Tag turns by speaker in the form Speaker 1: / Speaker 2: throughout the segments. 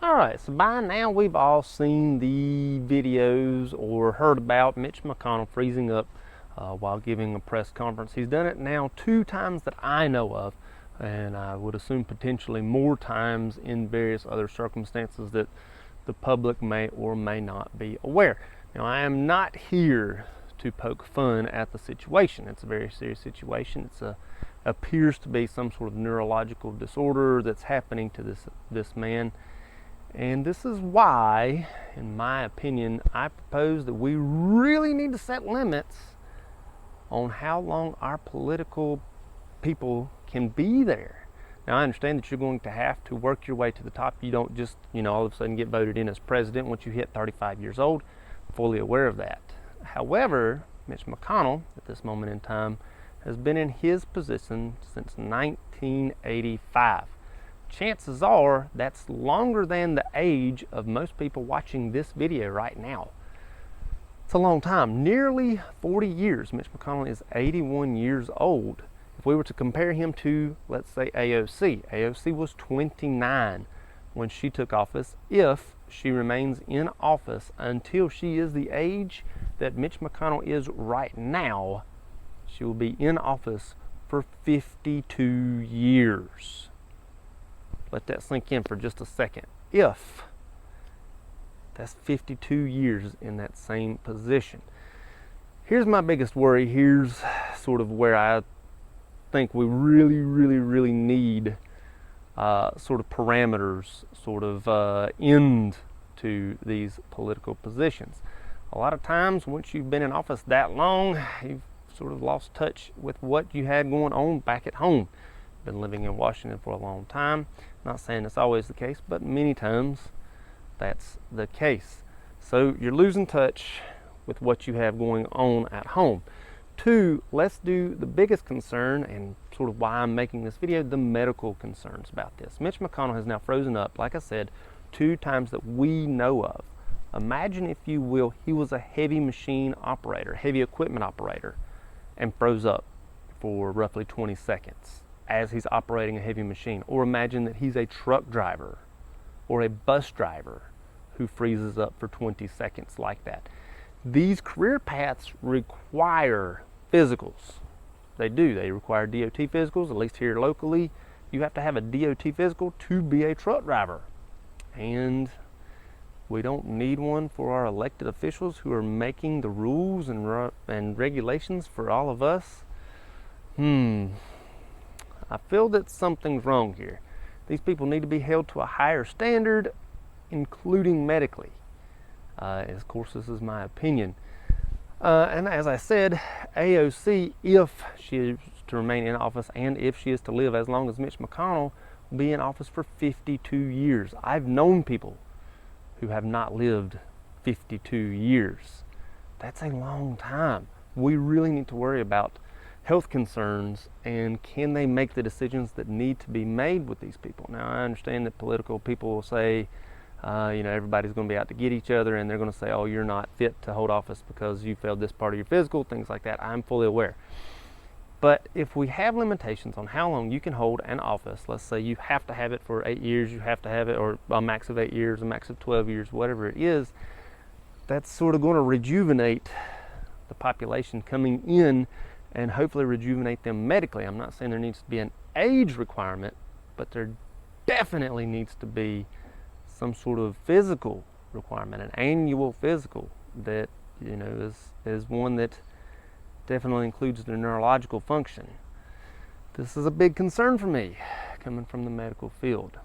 Speaker 1: Alright, so by now we've all seen the videos or heard about Mitch McConnell freezing up while giving a press conference. He's done it now 2 times that I know of, and I would assume potentially more times in various other circumstances that the public may or may not be aware. Now, I am not here to poke fun at the situation. It's a very serious situation. It appears to be some sort of neurological disorder that's happening to this man. And this is why, in my opinion, I propose that we really need to set limits on how long our political people can be there. Now, I understand that you're going to have to work your way to the top. You don't just, all of a sudden get voted in as president once you hit 35 years old. Fully aware of that. However, Mitch McConnell, at this moment in time, has been in his position since 1985. Chances are that's longer than the age of most people watching this video right now. It's a long time, nearly 40 years. Mitch McConnell is 81 years old. If we were to compare him to, let's say, AOC was 29 when she took office. If she remains in office until she is the age that Mitch McConnell is right now, she will be in office for 52 years. Let that sink in for just a second. If that's 52 years in that same position. Here's my biggest worry. Here's sort of where I think we really need sort of parameters, sort of end to these political positions. A lot of times, once you've been in office that long, you've sort of lost touch with what you had going on back at home. Been living in Washington for a long time. Not saying it's always the case, but many times that's the case. So you're losing touch with what you have going on at home. 2, let's do the biggest concern and sort of why I'm making this video, the medical concerns about this. Mitch McConnell has now frozen up, like I said, 2 times that we know of. Imagine, if you will, he was a heavy machine operator, heavy equipment operator, and froze up for roughly 20 seconds as he's operating a heavy machine. Or imagine that he's a truck driver or a bus driver who freezes up for 20 seconds like that. These career paths require physicals. They do. They require DOT physicals, at least here locally. You have to have a DOT physical to be a truck driver. And we don't need one for our elected officials who are making the rules and regulations for all of us. I feel that something's wrong here. These people need to be held to a higher standard, including medically. Of course, this is my opinion. And as I said, AOC, if she is to remain in office and if she is to live as long as Mitch McConnell, will be in office for 52 years. I've known people who have not lived 52 years. That's a long time. We really need to worry about health concerns and can they make the decisions that need to be made with these people. Now, I understand that political people will say, everybody's going to be out to get each other, and they're going to say, oh, you're not fit to hold office because you failed this part of your physical, things like that. I'm fully aware. But if we have limitations on how long you can hold an office, let's say you have to have it for 8 years, you have to have it, or a max of 8 years, a max of 12 years, whatever it is, that's sort of going to rejuvenate the population coming in and hopefully rejuvenate them medically. I'm not saying there needs to be an age requirement, but there definitely needs to be some sort of physical requirement, an annual physical that is one that definitely includes the neurological function. This is a big concern for me, coming from the medical field.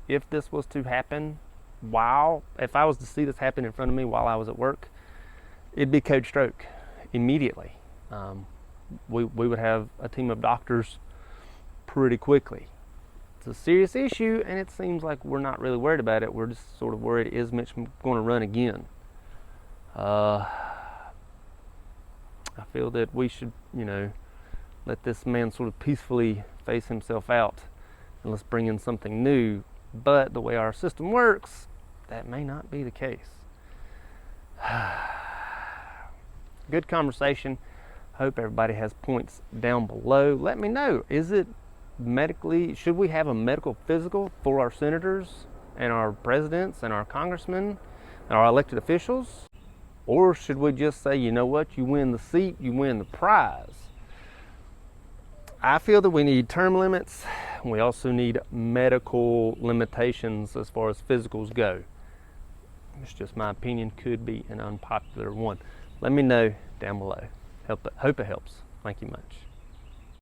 Speaker 1: If this was to happen if I was to see this happen in front of me while I was at work, it'd be code stroke immediately. We would have a team of doctors pretty quickly. It's a serious issue, and it seems like we're not really worried about it. We're just sort of worried, is Mitch going to run again? I feel that we should, let this man sort of peacefully face himself out, and let's bring in something new. But the way our system works, that may not be the case. Good conversation. Hope everybody has points down below. Let me know, is it medically, should we have a medical physical for our senators and our presidents and our congressmen and our elected officials? Or should we just say, you know what, you win the seat, you win the prize? I feel that we need term limits. We also need medical limitations as far as physicals go. It's just my opinion, could be an unpopular one. Let me know down below. Hope it helps. Thank you much.